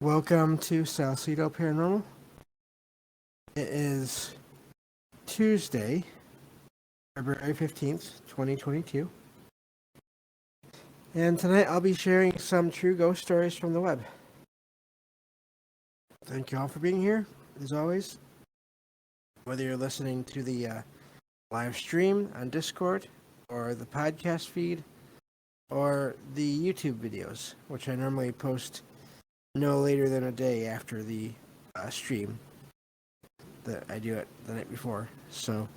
Welcome to Salcedo Paranormal. It is Tuesday, February 15th, 2022. And tonight I'll be sharing some true ghost stories from the web. Thank you all for being here, as always. Whether you're listening to the live stream on Discord, or the podcast feed, or the YouTube videos, which I normally post no later than a day after the stream that I do it the night before. So,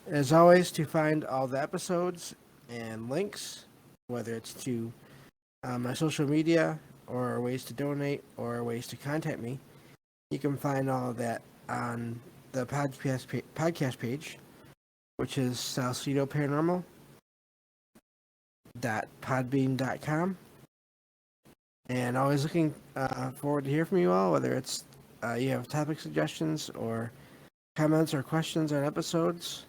as always, to find all the episodes and links, whether it's to my social media or ways to donate or ways to contact me, you can find all of that on the podcast page, which is salcedoparanormal.podbean.com. And always looking forward to hear from you all, whether it's you have topic suggestions or comments or questions on episodes,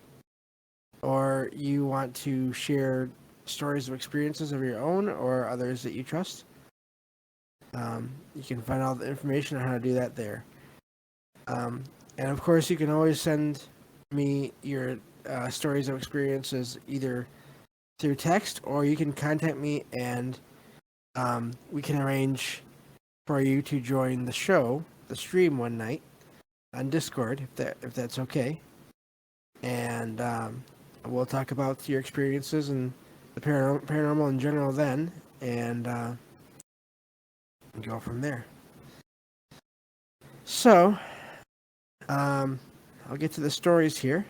or you want to share stories of experiences of your own or others that you trust. You can find all the information on how to do that there. And of course, you can always send me your stories of experiences either through text, or you can contact me and we can arrange for you to join the stream one night on Discord, if that's okay. And we'll talk about your experiences and the paranormal in general then, and go from there. So, I'll get to the stories here.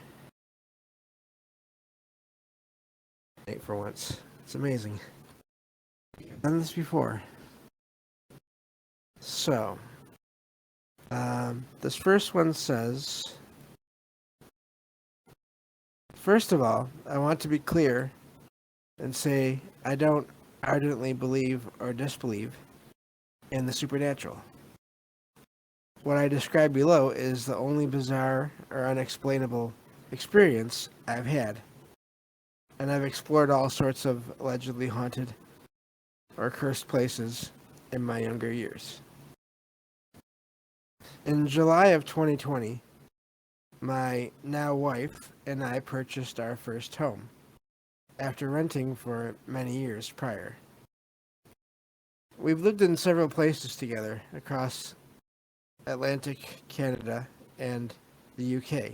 Wait for once. It's amazing. I've done this before. So, this first one says, first of all, I want to be clear and say I don't ardently believe or disbelieve in the supernatural. What I describe below is the only bizarre or unexplainable experience I've had, and I've explored all sorts of allegedly haunted or cursed places in my younger years. In July of 2020, my now wife and I purchased our first home after renting for many years prior. We've lived in several places together across Atlantic Canada and the UK,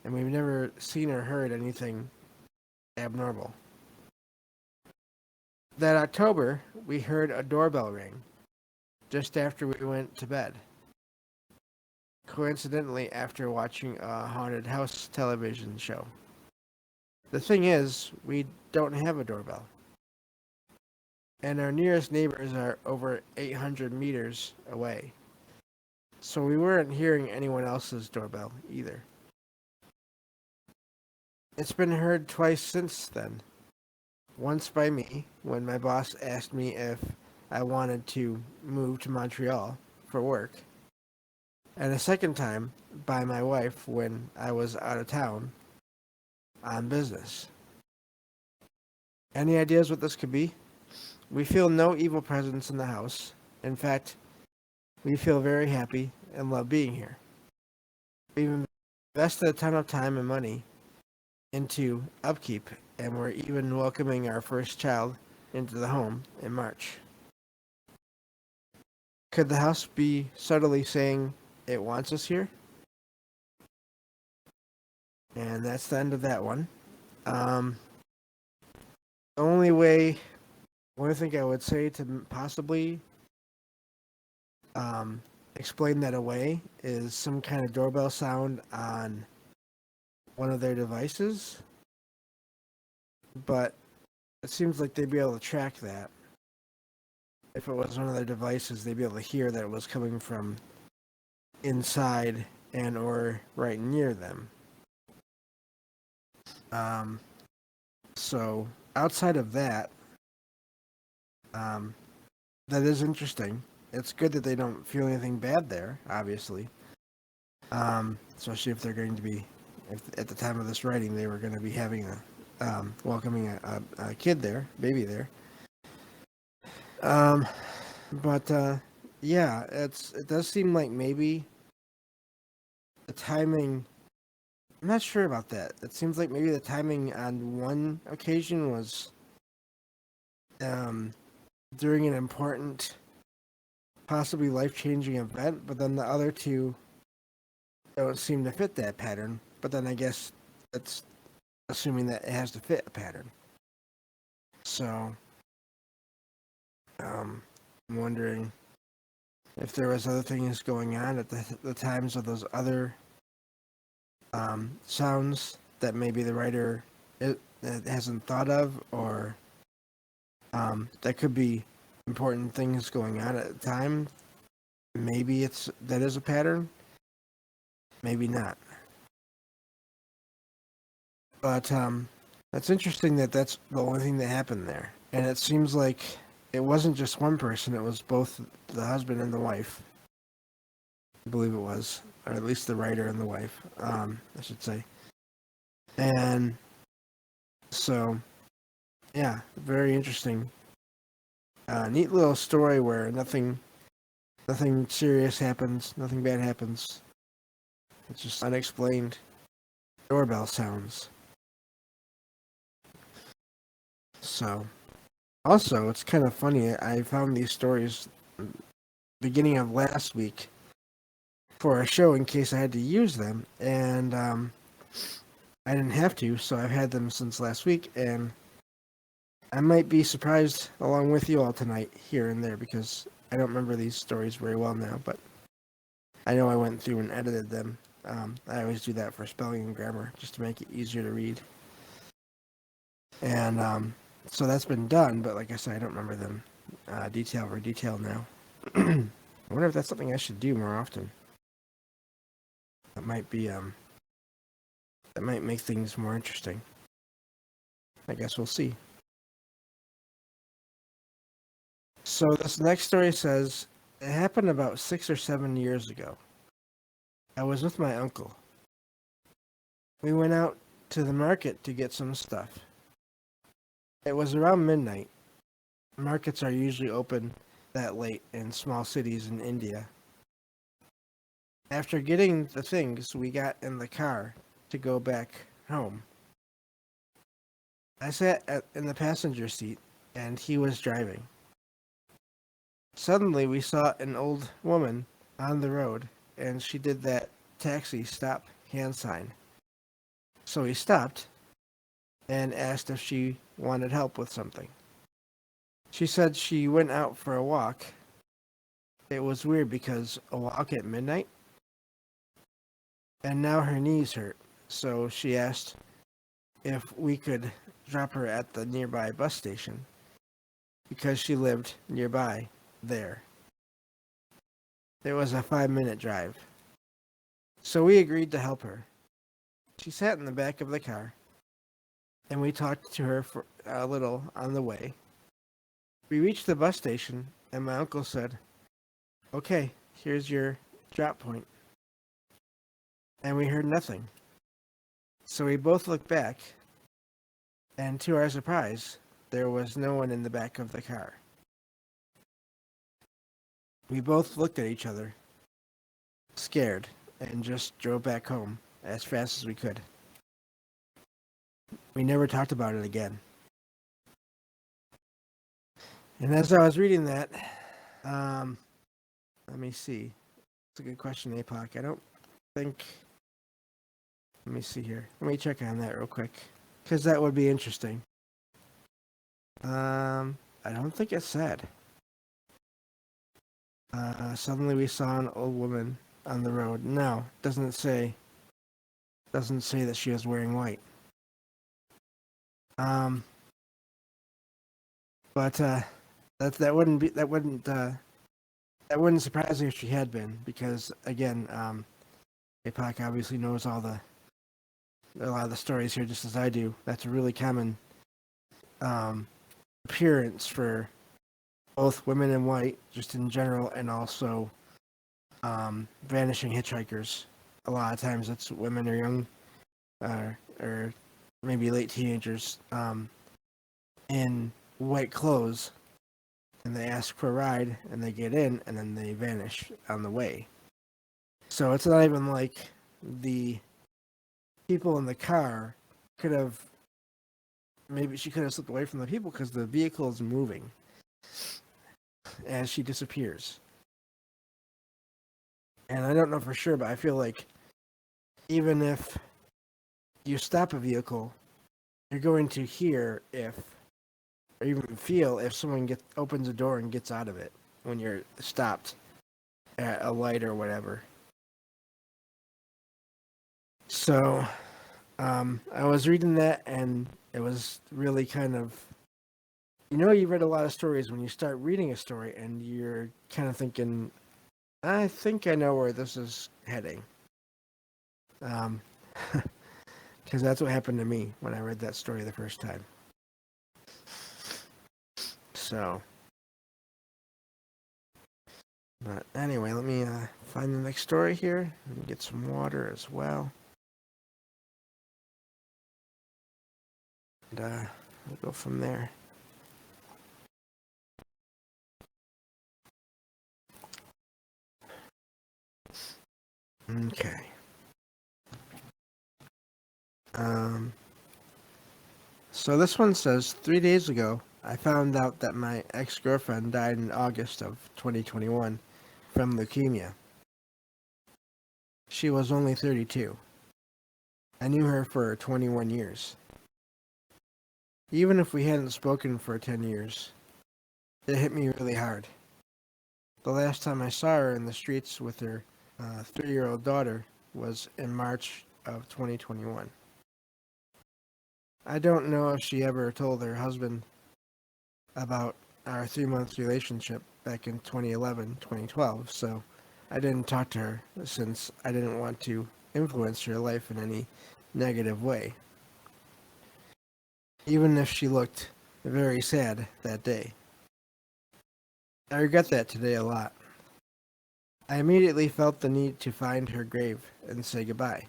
and we've never seen or heard anything abnormal. That October, we heard a doorbell ring just after we went to bed. Coincidentally, after watching a haunted house television show. The thing is, we don't have a doorbell, and our nearest neighbors are over 800 meters away, so we weren't hearing anyone else's doorbell either. It's been heard twice since then. Once by me, when my boss asked me if I wanted to move to Montreal for work, and a second time by my wife when I was out of town on business. Any ideas what this could be? We feel no evil presence in the house. In fact, we feel very happy and love being here. We've invested a ton of time and money into upkeep, and we're even welcoming our first child into the home in March. Could the house be subtly saying it wants us here? And that's the end of that one. The only thing I would say to possibly explain that away is some kind of doorbell sound on one of their devices. But it seems like they'd be able to track that. If it was one of their devices, they'd be able to hear that it was coming from inside and or right near them. So outside of that, that is interesting. It's good that they don't feel anything bad there, obviously. Especially if they're going to be, if at the time of this writing they were going to be having welcoming a kid there, baby there. But Yeah, it does seem like maybe the timing. I'm not sure about that. It seems like maybe the timing on one occasion was um, during an important, possibly life-changing event, but then the other two don't seem to fit that pattern. But then I guess that's assuming that it has to fit a pattern. So I'm wondering if there was other things going on at the times of those other sounds that maybe the writer hasn't thought of, or that could be important things going on at the time. Maybe that is a pattern, maybe not. But that's interesting that that's the only thing that happened there, and it seems like it wasn't just one person; it was both the husband and the wife. I believe it was, or at least the writer and the wife, I should say. And so, yeah, very interesting. Neat little story where nothing serious happens, nothing bad happens. It's just unexplained doorbell sounds. So, also, it's kind of funny. I found these stories beginning of last week for a show in case I had to use them, and I didn't have to, so I've had them since last week, and I might be surprised along with you all tonight here and there because I don't remember these stories very well now, but I know I went through and edited them. I always do that for spelling and grammar just to make it easier to read. And so that's been done, but like I said, I don't remember them detail for detail now. I wonder if that's something I should do more often. That might be that might make things more interesting. I guess we'll see. So this next story says it happened about 6 or 7 years ago. I was with my uncle. We went out to the market to get some stuff. It was around midnight. Markets are usually open that late in small cities in India. After getting the things, we got in the car to go back home. I sat in the passenger seat and he was driving. Suddenly, we saw an old woman on the road and she did that taxi stop hand sign. So he stopped and asked if she wanted help with something. She said she went out for a walk. It was weird because a walk at midnight, and now her knees hurt. So she asked if we could drop her at the nearby bus station because she lived nearby there. It was a 5-minute drive. So we agreed to help her. She sat in the back of the car, and we talked to her for a little on the way. We reached the bus station, and my uncle said, "Okay, here's your drop point." And we heard nothing. So we both looked back, and to our surprise, there was no one in the back of the car. We both looked at each other, scared, and just drove back home as fast as we could. We never talked about it again. And as I was reading that, let me see. It's a good question, APOC. I don't think. Let me see here. Let me check on that real quick, because that would be interesting. I don't think it said. Suddenly we saw an old woman on the road. No, doesn't say. Doesn't say that she was wearing white. But that wouldn't surprise me if she had been, because again, APOC obviously knows a lot of the stories here just as I do. That's a really common appearance for both women in white, just in general, and also vanishing hitchhikers. A lot of times it's women or young, or maybe late teenagers in white clothes and they ask for a ride, and they get in, and then they vanish on the way. So it's not even like the people in the car could have, maybe she could have slipped away from the people because the vehicle is moving as she disappears. And I don't know for sure, but I feel like even if you stop a vehicle, you're going to hear if, or even feel if someone opens a door and gets out of it when you're stopped at a light or whatever. So I was reading that, and it was really kind of, you read a lot of stories when you start reading a story and you're kind of thinking, I think I know where this is heading. Because that's what happened to me when I read that story the first time. So, but anyway, let me find the next story here and get some water as well. And we'll go from there. Okay. So this one says, 3 days ago, I found out that my ex-girlfriend died in August of 2021 from leukemia. She was only 32. I knew her for 21 years. Even if we hadn't spoken for 10 years, it hit me really hard. The last time I saw her in the streets with her 3-year-old daughter was in March of 2021. I don't know if she ever told her husband about our 3-month relationship back in 2011, 2012, so I didn't talk to her since I didn't want to influence her life in any negative way, even if she looked very sad that day. I regret that today a lot. I immediately felt the need to find her grave and say goodbye.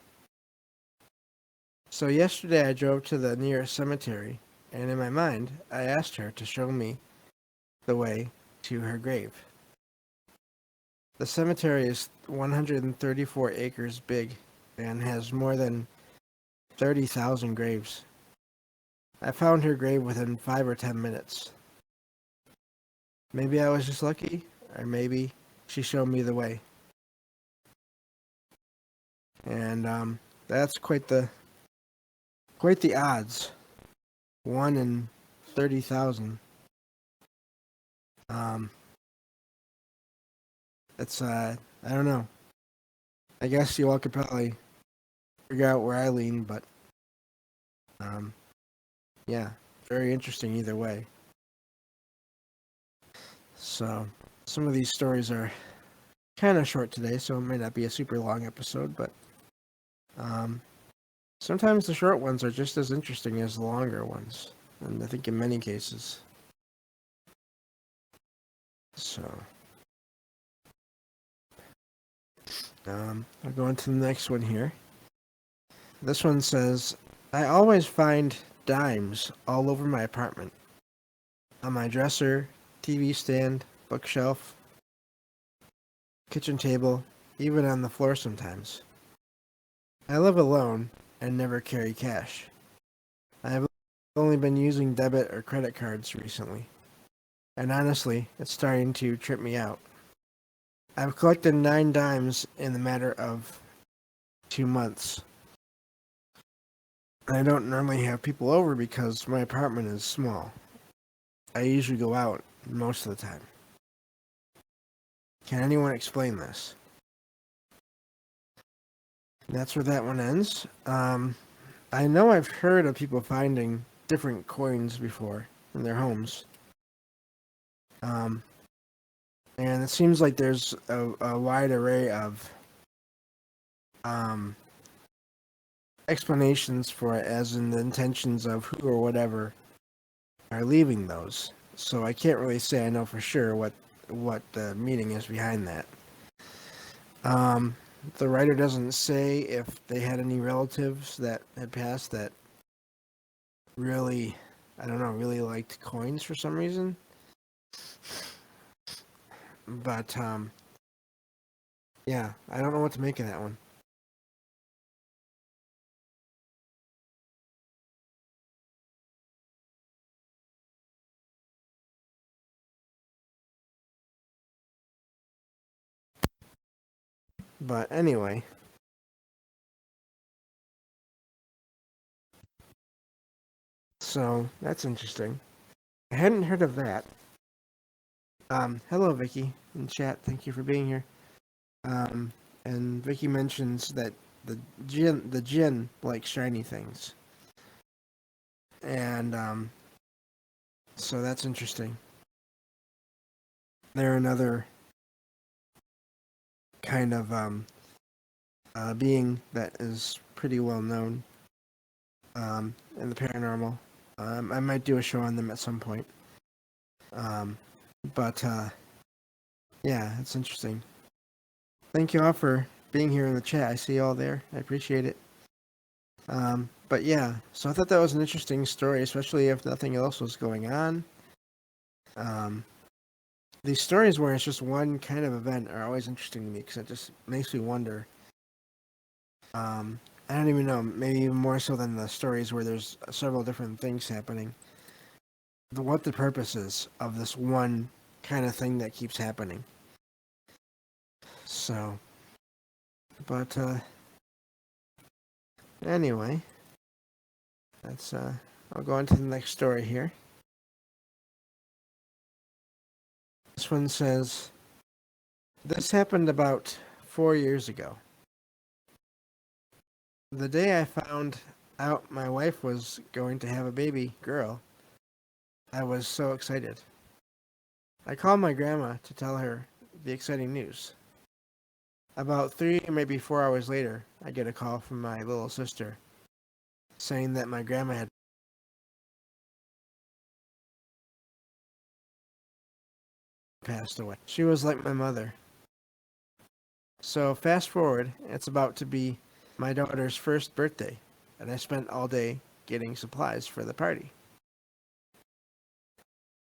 So yesterday I drove to the nearest cemetery, and in my mind I asked her to show me the way to her grave. The cemetery is 134 acres big and has more than 30,000 graves. I found her grave within 5 or 10 minutes. Maybe I was just lucky, or maybe she showed me the way. And that's quite the odds. 1 in 30,000. It's I don't know. I guess you all could probably figure out where I lean, but yeah, very interesting either way. So some of these stories are kind of short today, so it may not be a super long episode, but sometimes the short ones are just as interesting as the longer ones, and I think in many cases. So I'll go into the next one here. This one says, I always find dimes all over my apartment. On my dresser, TV stand, bookshelf, kitchen table, even on the floor sometimes. I live alone and never carry cash. I have only been using debit or credit cards recently. And honestly, it's starting to trip me out. I've collected 9 dimes in the matter of 2 months. I don't normally have people over because my apartment is small. I usually go out most of the time. Can anyone explain this? That's where that one ends. I know I've heard of people finding different coins before in their homes. And it seems like there's a wide array of explanations for it, as in the intentions of who or whatever are leaving those. So I can't really say I know for sure what the meaning is behind that. The writer doesn't say if they had any relatives that had passed that really, I don't know, really liked coins for some reason. But yeah, I don't know what to make of that one. But anyway, so that's interesting. I hadn't heard of that. Hello, Vicky in chat. Thank you for being here. Um, and Vicky mentions that the jinn likes shiny things, and so that's interesting. They're another kind of being that is pretty well known in the paranormal. I might do a show on them at some point. Um, but yeah, it's interesting. Thank you all for being here in the chat. I see you all there. I appreciate it. But yeah, so I thought that was an interesting story, especially if nothing else was going on. Um, these stories where it's just one kind of event are always interesting to me because it just makes me wonder. I don't even know, maybe even more so than the stories where there's several different things happening. What the purpose is of this one kind of thing that keeps happening. So, but anyway, that's I'll go on to the next story here. This one says, this happened about 4 years ago. The day I found out my wife was going to have a baby girl, I was so excited. I called my grandma to tell her the exciting news. About 3 or maybe 4 hours later, I get a call from my little sister saying that my grandma had passed away. She was like my mother. So fast forward, it's about to be my daughter's first birthday, and I spent all day getting supplies for the party.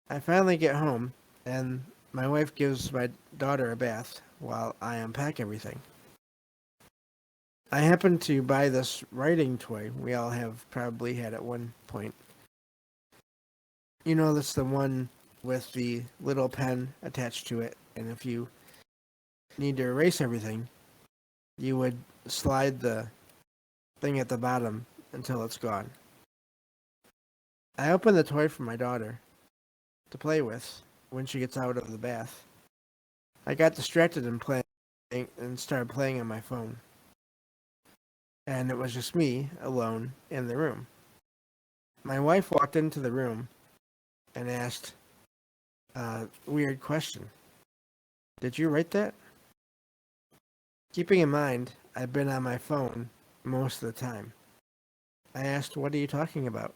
I finally get home, and my wife gives my daughter a bath while I unpack everything. I happen to buy this writing toy we all have probably had at one point. You know, that's the one with the little pen attached to it, and if you need to erase everything, you would slide the thing at the bottom until it's gone. I open the toy for my daughter to play with when she gets out of the bath. I got distracted and started playing on my phone. And it was just me alone in the room. My wife walked into the room and asked a weird question. Did you write that? Keeping in mind, I've been on my phone most of the time. I asked, what are you talking about?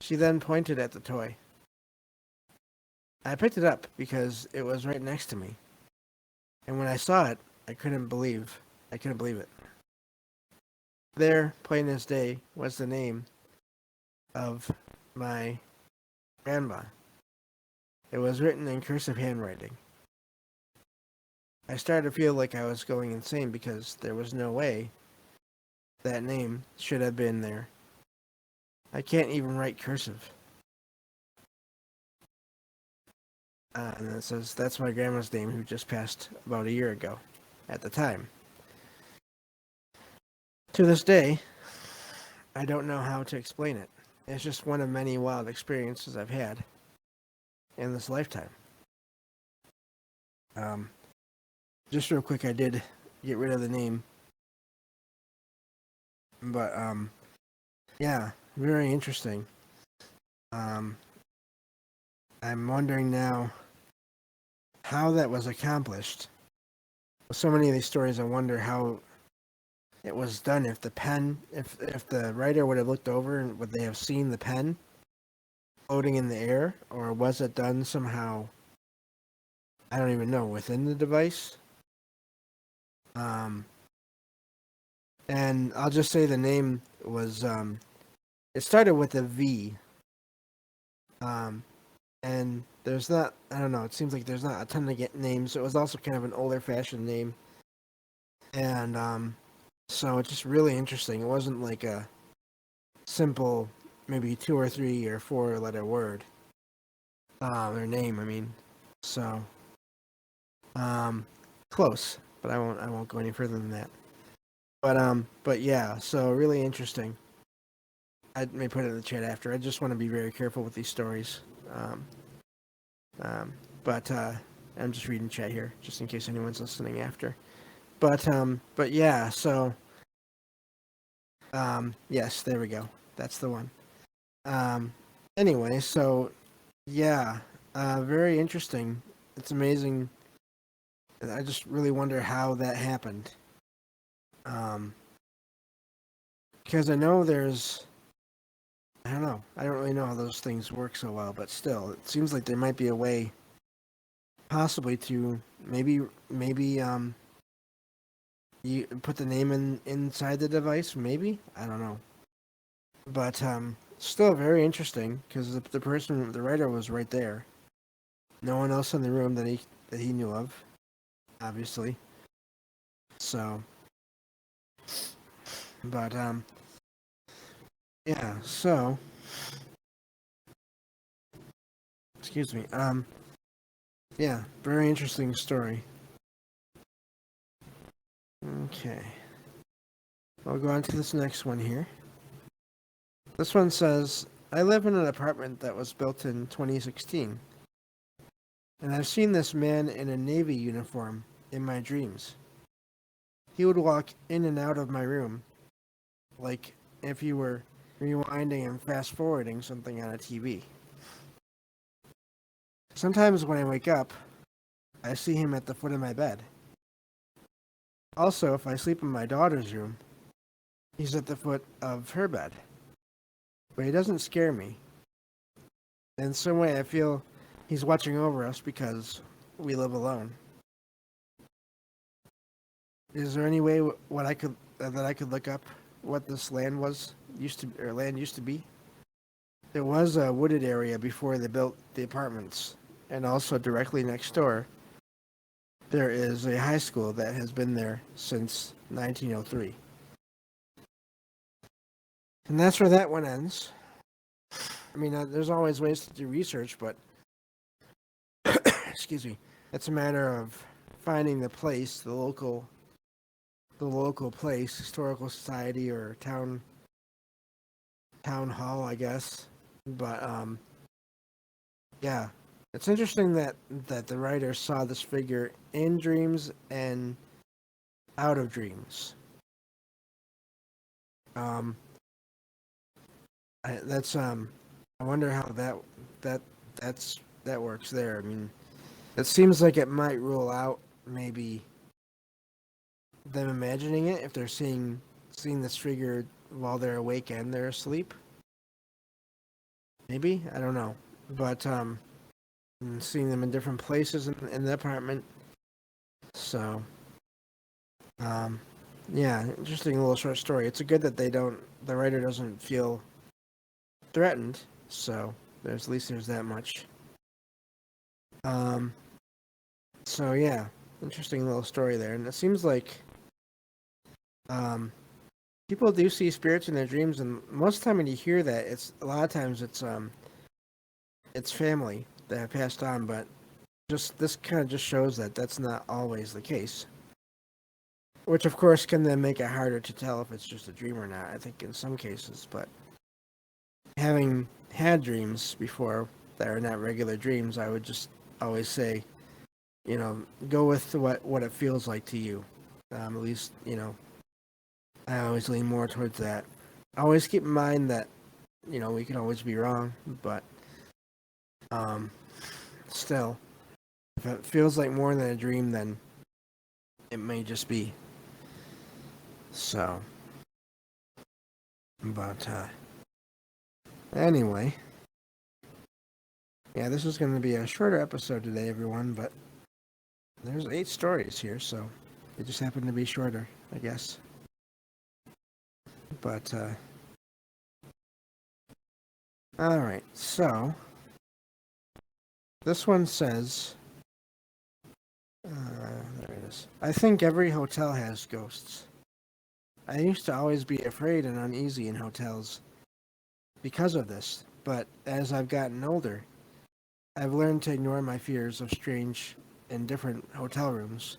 She then pointed at the toy. I picked it up because it was right next to me. And when I saw it, I couldn't believe it. There, plain as day, was the name of my grandma. It was written in cursive handwriting. I started to feel like I was going insane because there was no way that name should have been there. I can't even write cursive. And it says, that's my grandma's name who just passed about a year ago at the time. To this day, I don't know how to explain it. It's just one of many wild experiences I've had in this lifetime. Just real quick, I did get rid of the name. But, yeah, very interesting. I'm wondering now how that was accomplished. With so many of these stories, I wonder how it was done. If the writer would have looked over and would they have seen the pen floating in the air, or was it done somehow? I don't even know, within the device. And I'll just say the name was it started with a V. And and there's not. I don't know. It seems like there's not a ton of names. It was also kind of an older fashioned name, and so it's just really interesting. It wasn't like a simple, maybe 2 or 3 or 4 letter word, or name. I mean, so um, close, but I won't go any further than that. But yeah, so really interesting. I may put it in the chat after. I just want to be very careful with these stories. Um, um, but I'm just reading chat here, just in case anyone's listening after. But yeah, so yes, there we go. That's the one. Um, anyway, so yeah, very interesting. It's amazing. I just really wonder how that happened. Um, because I know there's, I don't know. I don't really know how those things work so well, but still, it seems like there might be a way, possibly to maybe you put the name inside the device. Maybe I don't know, but still very interesting because the writer was right there. No one else in the room that he knew of, obviously. So, but yeah. So, excuse me. Yeah, very interesting story. Okay, I'll go on to this next one here. This one says, I live in an apartment that was built in 2016, and I've seen this man in a Navy uniform in my dreams. He would walk in and out of my room like if he were rewinding and fast forwarding something on a TV. Sometimes when I wake up, I see him at the foot of my bed. Also, if I sleep in my daughter's room, he's at the foot of her bed. But he doesn't scare me. In some way, I feel he's watching over us because we live alone. Is there any way what I could that I could look up what this land used to be? There was a wooded area before they built the apartments, and also directly next door, there is a high school that has been there since 1903. And that's where that one ends. I mean, there's always ways to do research, but excuse me, it's a matter of finding the place, the local place, historical society or town hall, I guess. But yeah, it's interesting that the writer saw this figure in dreams and out of dreams. Um, I wonder how that that works there. I mean, it seems like it might rule out maybe them imagining it if they're seeing this figure while they're awake and they're asleep. Maybe I don't know, but and seeing them in different places in the apartment. So um, yeah, interesting little short story. It's a good that the writer doesn't feel threatened. So there's at least there's that much. Um, so yeah, interesting little story there, and it seems like um, people do see spirits in their dreams, and most of the time when you hear that, it's a lot of times it's family that have passed on, but just this kind of just shows that that's not always the case. Which of course can then make it harder to tell if it's just a dream or not. I think in some cases, but having had dreams before that are not regular dreams, I would just always say, go with what it feels like to you. At least I always lean more towards that. Always keep in mind that we can always be wrong, but um, still, if it feels like more than a dream, then it may just be. So, but anyway, yeah, this is going to be a shorter episode today, everyone. But there's 8 stories here, so it just happened to be shorter, I guess. But all right, so This one says, there it is. I think every hotel has ghosts. I used to always be afraid and uneasy in hotels because of this, but as I've gotten older, I've learned to ignore my fears of strange and different hotel rooms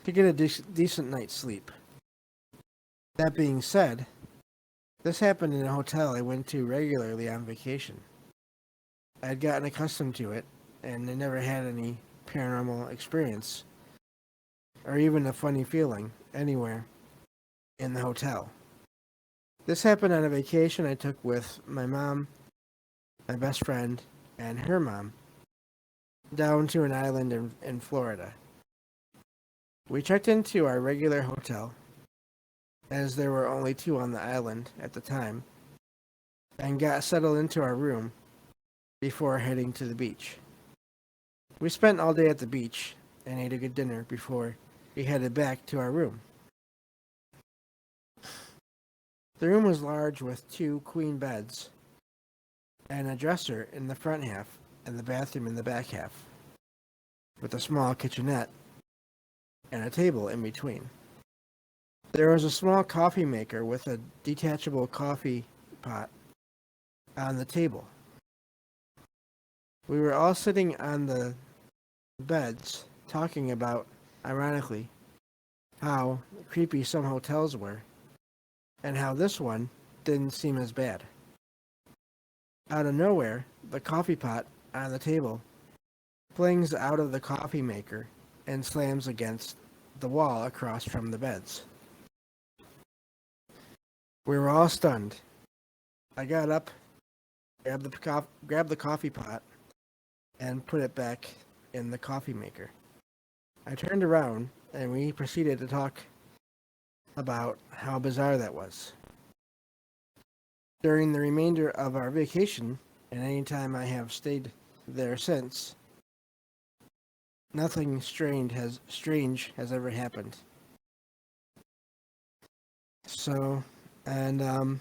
to get a decent night's sleep. That being said, this happened in a hotel I went to regularly on vacation. I had gotten accustomed to it, and I never had any paranormal experience or even a funny feeling anywhere in the hotel. This happened on a vacation I took with my mom, my best friend, and her mom down to an island in Florida. We checked into our regular hotel, as there were only two on the island at the time, and got settled into our room before heading to the beach. We spent all day at the beach and ate a good dinner before we headed back to our room. The room was large with two queen beds and a dresser in the front half and the bathroom in the back half, with a small kitchenette and a table in between. There was a small coffee maker with a detachable coffee pot on the table. We were all sitting on the beds talking about, ironically, how creepy some hotels were and how this one didn't seem as bad. Out of nowhere, the coffee pot on the table flings out of the coffee maker and slams against the wall across from the beds. We were all stunned. I got up, grabbed the coffee pot, and put it back in the coffee maker. I turned around, and we proceeded to talk about how bizarre that was. During the remainder of our vacation, and any time I have stayed there since, nothing strange has ever happened. So, and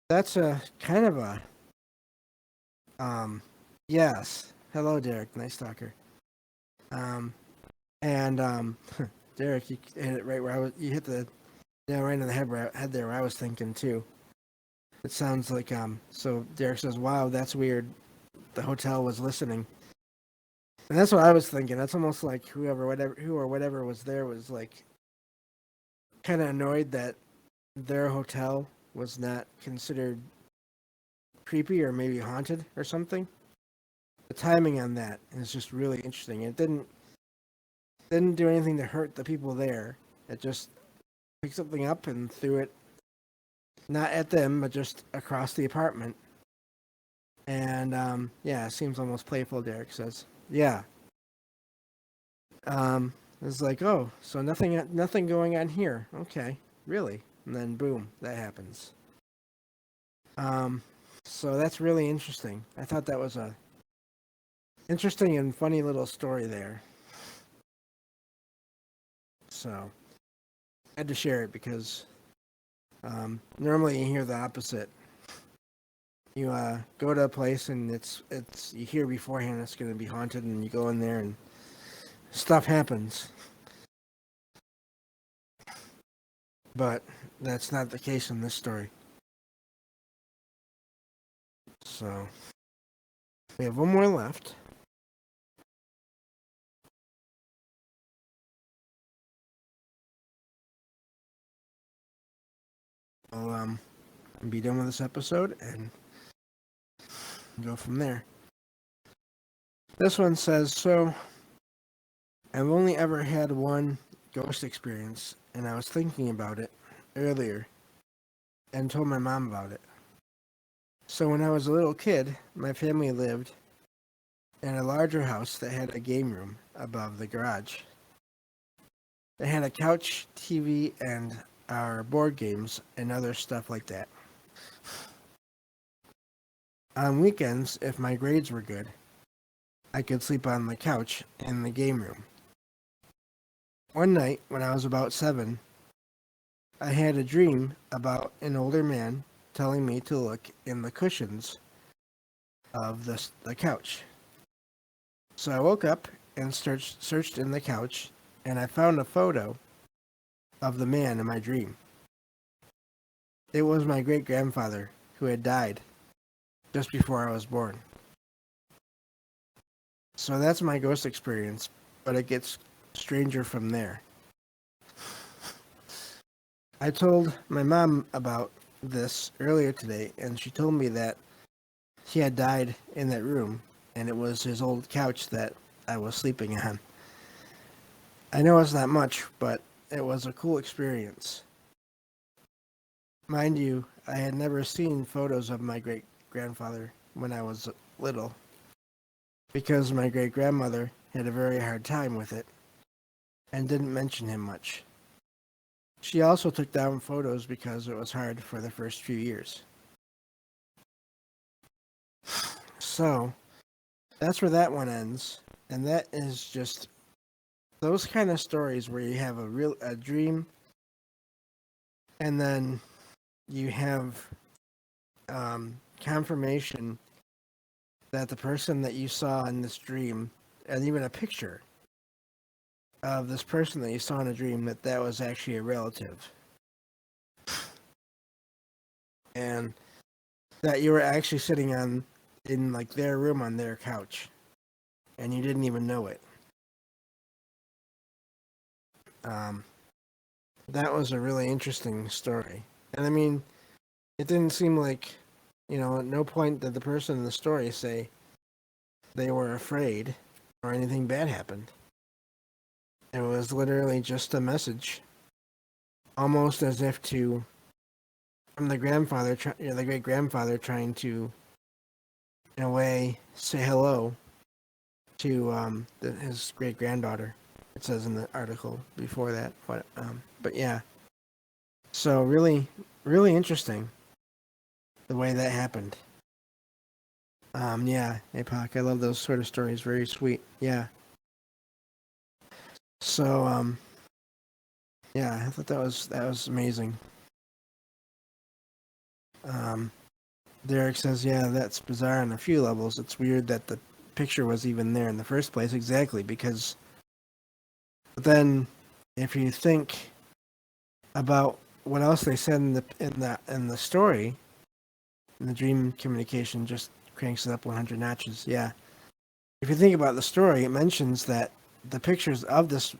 that's a kind of a yes. Hello, Derek. Nice talker. And Derek, you hit it right where I was. You hit the nail right in the head there where I was thinking too. It sounds like So Derek says, "Wow, that's weird. The hotel was listening." And that's what I was thinking. That's almost like who or whatever was there was like kind of annoyed that their hotel was not considered creepy or maybe haunted or something. The timing on that is just really interesting. It didn't do anything to hurt the people there. It just picked something up and threw it not at them but just across the apartment. And yeah, it seems almost playful, Derek says. Yeah. It's like, oh, so nothing going on here. Okay, really? And then boom, that happens. So that's really interesting. I thought that was a interesting and funny little story there. So I had to share it because normally you hear the opposite. You go to a place and it's you hear beforehand it's going to be haunted, and you go in there and stuff happens. But that's not the case in this story. So we have one more left. I'll be done with this episode and go from there. This one says, so I've only ever had one ghost experience, and I was thinking about it earlier and told my mom about it. So when I was a little kid, my family lived in a larger house that had a game room above the garage. It had a couch, TV, and our board games and other stuff like that. On weekends, if my grades were good, I could sleep on the couch in the game room. One night, when I was about 7, I had a dream about an older man telling me to look in the cushions of the couch. So I woke up and searched in the couch, and I found a photo of the man in my dream. It was my great grandfather who had died just before I was born. So that's my ghost experience, but it gets stranger from there. I told my mom about this earlier today, and she told me that he had died in that room, and it was his old couch that I was sleeping on. I know it's not much, but it was a cool experience. Mind you, I had never seen photos of my great grandfather when I was little, because my great grandmother had a very hard time with it and didn't mention him much. She also took down photos because it was hard for the first few years. So that's where that one ends, and that is just those kind of stories where you have a dream, and then you have confirmation that the person that you saw in this dream, and even a picture of this person that you saw in a dream, that was actually a relative, and that you were actually sitting in like their room on their couch, and you didn't even know it. Um, that was a really interesting story, and I mean, it didn't seem like, at no point did the person in the story say they were afraid or anything bad happened. It was literally just a message, almost as if from the grandfather, the great grandfather, trying to, in a way, say hello to his great granddaughter. It says in the article before that, but yeah. So really, really interesting the way that happened. Yeah, APOC, I love those sort of stories. Very sweet. Yeah. So, yeah, I thought that was amazing. Um, Derek says, yeah, that's bizarre on a few levels. It's weird that the picture was even there in the first place. Exactly, because but then if you think about what else they said in the story, in the dream communication just cranks it up 100 notches. Yeah. If you think about the story, it mentions that the pictures of this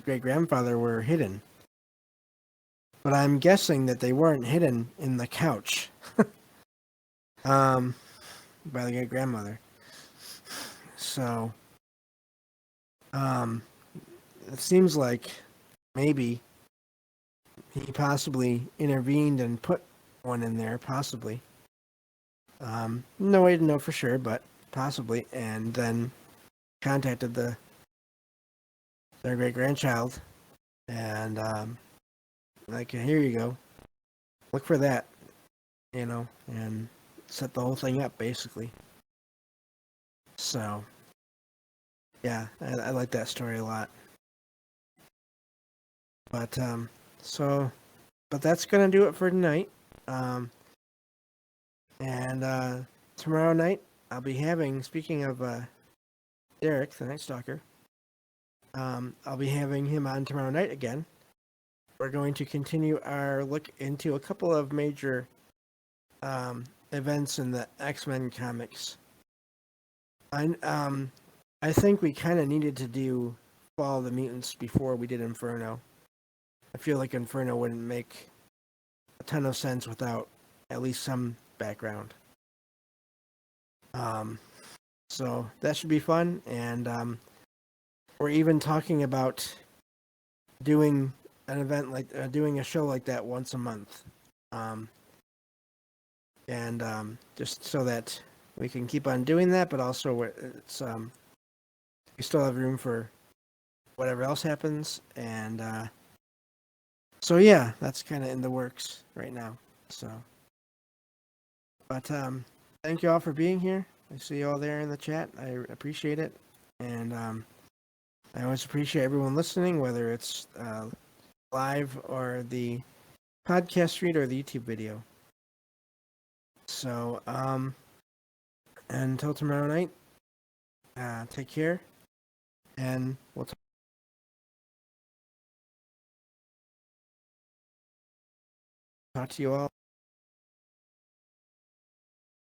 great grandfather were hidden. But I'm guessing that they weren't hidden in the couch. um by the great grandmother. So um it seems like maybe he possibly intervened and put one in there, possibly. No way to know for sure, but possibly, and then contacted their great grandchild, and like, here you go, look for that, and set the whole thing up basically. So yeah, I like that story a lot. But so, but that's gonna do it for tonight. Um, and tomorrow night I'll be having. Speaking of Derek, the Night Stalker, I'll be having him on tomorrow night again. We're going to continue our look into a couple of major events in the X-Men comics. I think we kind of needed to do Fall of the Mutants before we did Inferno. I feel like Inferno wouldn't make a ton of sense without at least some background. So that should be fun, and we're even talking about doing an event doing a show like that once a month, and just so that we can keep on doing that, but also it's we still have room for whatever else happens, and so yeah, that's kind of in the works right now. So, but thank you all for being here. I see you all there in the chat. I appreciate it, and I always appreciate everyone listening, whether it's live or the podcast feed or the YouTube video. So, until tomorrow night, Take care, and we'll talk to you all